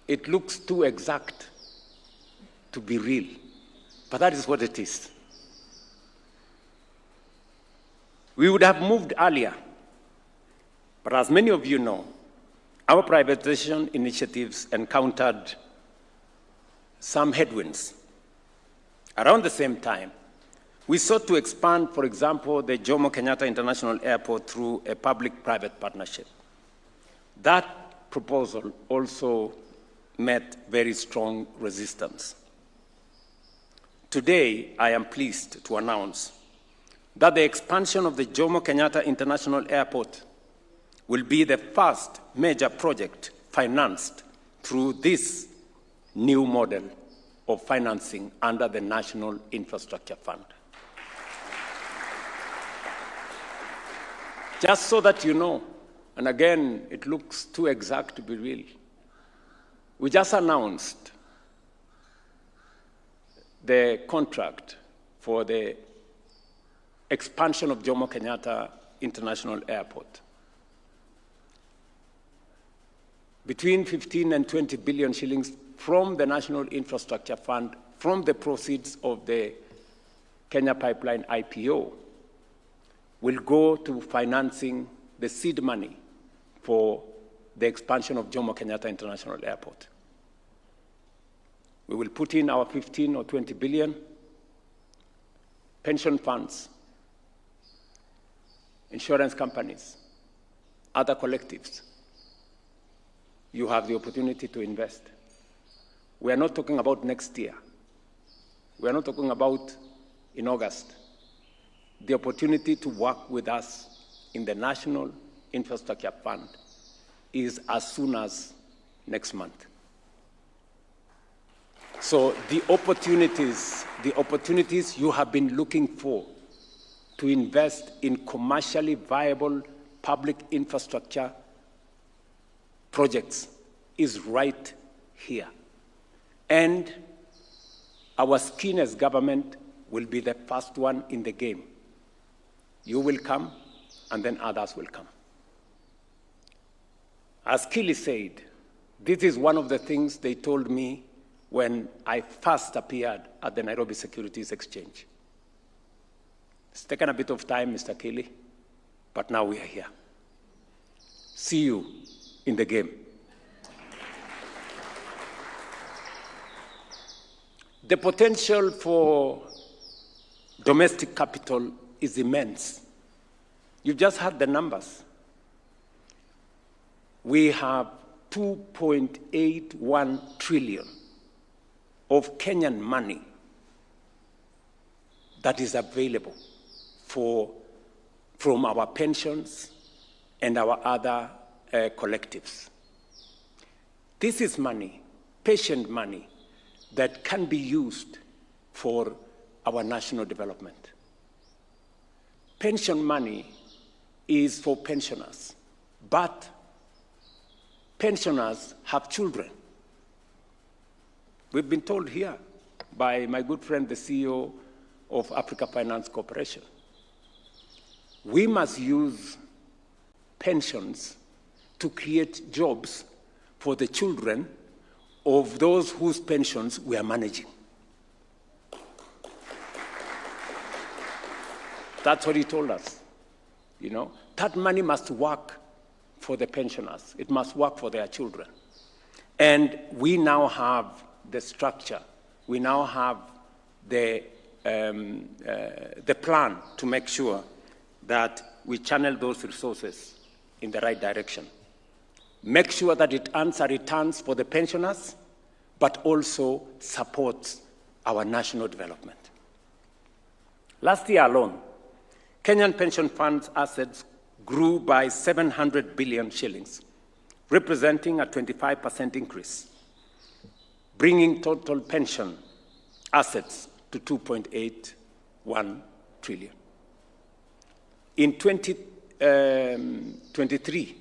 it looks too exact to be real, but that is what it is. We would have moved earlier, but as many of you know, our privatization initiatives encountered some headwinds. Around the same time, we sought to expand, for example, the Jomo Kenyatta International Airport through a public-private partnership. That proposal also met very strong resistance. Today, I am pleased to announce that the expansion of the Jomo Kenyatta International Airport will be the first major project financed through this new model of financing under the National Infrastructure Fund. Just so that you know, and again, it looks too exact to be real, we just announced the contract for the expansion of Jomo Kenyatta International Airport. Between 15 and 20 billion shillings from the National Infrastructure Fund, from the proceeds of the Kenya Pipeline IPO, will go to financing the seed money for the expansion of Jomo Kenyatta International Airport. We will put in our 15 or 20 billion, pension funds, insurance companies, other collectives. You have the opportunity to invest. We are not talking about next year. We are not talking about in August. The opportunity to work with us in the National Infrastructure Fund is as soon as next month. So the opportunities you have been looking for to invest in commercially viable public infrastructure projects is right here. And our skin as government will be the first one in the game. You will come, and then others will come. As Kili said, this is one of the things they told me when I first appeared at the Nairobi Securities Exchange. It's taken a bit of time, Mr. Kili, but now we are here. See you in the game. The potential for domestic capital is immense. You've just heard the numbers. We have 2.81 trillion of Kenyan money that is available from our pensions and our other collectives. This is money, patient money, that can be used for our national development. Pension money is for pensioners, but pensioners have children. We've been told here by my good friend, the CEO of Africa Finance Corporation, we must use pensions to create jobs for the children of those whose pensions we are managing. That's what he told us. You know, that money must work for the pensioners. It must work for their children. And we now have the structure. We now have the plan to make sure that we channel those resources in the right direction. Make sure that it earns a returns for the pensioners, but also supports our national development. Last year alone, Kenyan pension funds assets grew by 700 billion shillings, representing a 25% increase, bringing total pension assets to 2.81 trillion. In 2023,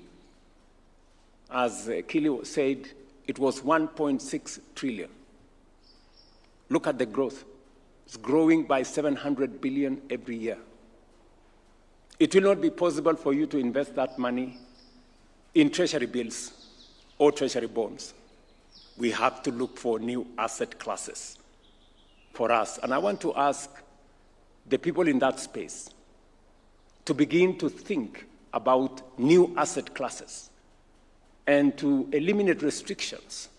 as Kili said, it was 1.6 trillion. Look at the growth. It's growing by 700 billion every year. It will not be possible for you to invest that money in treasury bills or treasury bonds. we have to look for new asset classes for us. And I want to ask the people in that space to begin to think about new asset classes and to eliminate restrictions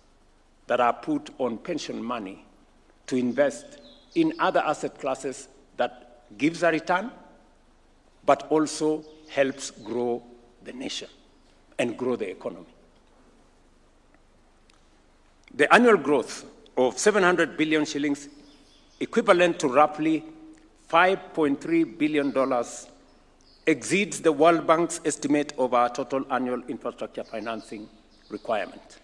that are put on pension money to invest in other asset classes that gives a return, but also helps grow the nation and grow the economy. The annual growth of 700 billion shillings, equivalent to roughly $5.3 billion, exceeds the World Bank's estimate of our total annual infrastructure financing requirement.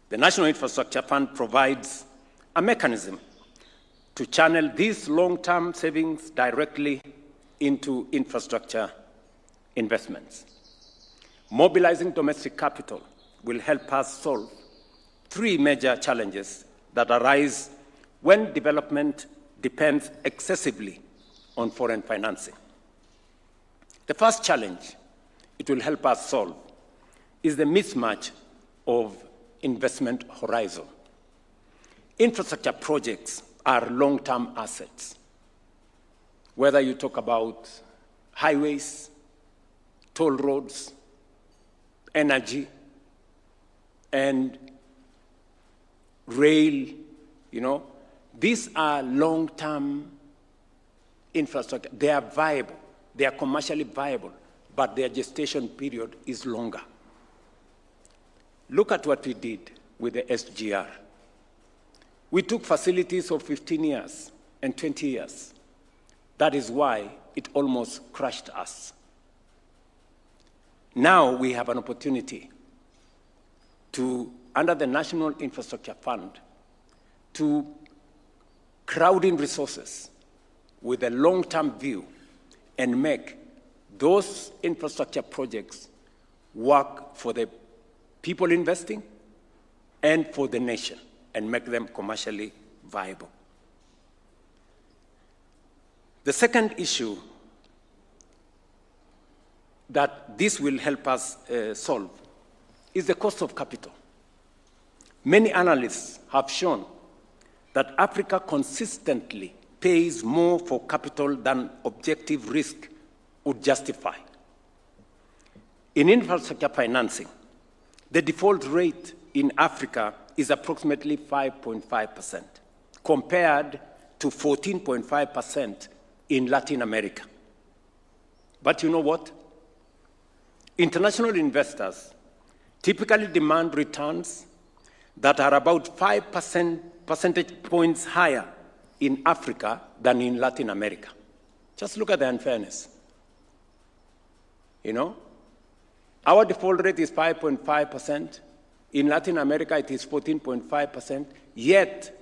The National Infrastructure Fund provides a mechanism to channel these long-term savings directly into infrastructure investments. Mobilizing domestic capital will help us solve three major challenges that arise when development depends excessively on foreign financing. The first challenge it will help us solve is the mismatch of investment horizon. Infrastructure projects are long-term assets. Whether you talk about highways, toll roads, energy, and rail, these are long-term infrastructure. They are viable, they are commercially viable, but their gestation period is longer. Look at what we did with the SGR. We took facilities of 15 years and 20 years. That is why it almost crushed us. Now we have an opportunity to, under the National Infrastructure Fund, to crowd in resources with a long-term view and make those infrastructure projects work for the people investing and for the nation, and make them commercially viable. The second issue that this will help us solve is the cost of capital. Many analysts have shown that Africa consistently pays more for capital than objective risk would justify. In infrastructure financing, the default rate in Africa is approximately 5.5%, compared to 14.5% in Latin America. But you know what? International investors typically demand returns that are about 5 percentage points higher in Africa than in Latin America. Just look at the unfairness. Our default rate is 5.5%. In Latin America, it is 14.5%. Yet,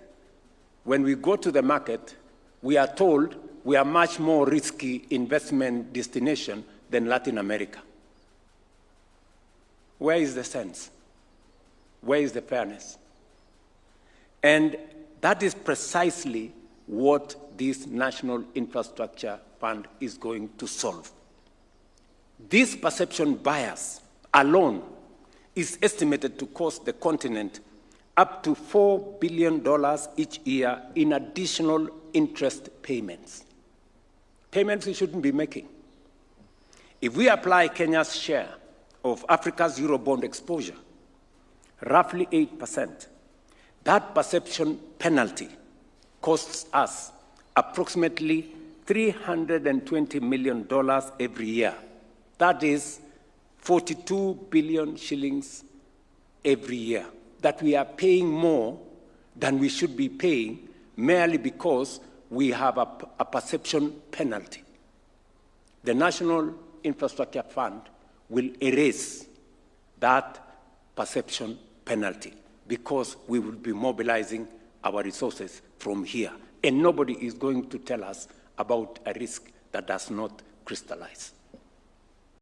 when we go to the market, we are told we are much more risky investment destination than Latin America. Where is the sense? Where is the fairness? And that is precisely what this National Infrastructure Fund is going to solve. This perception bias alone is estimated to cost the continent up to $4 billion each year in additional interest payments. Payments we shouldn't be making. If we apply Kenya's share of Africa's Eurobond exposure, roughly 8%, that perception penalty costs us approximately $320 million every year. That is 42 billion shillings every year that we are paying more than we should be paying merely because we have a perception penalty. The National Infrastructure Fund will erase that perception penalty because we will be mobilizing our resources from here. And nobody is going to tell us about a risk that does not crystallize.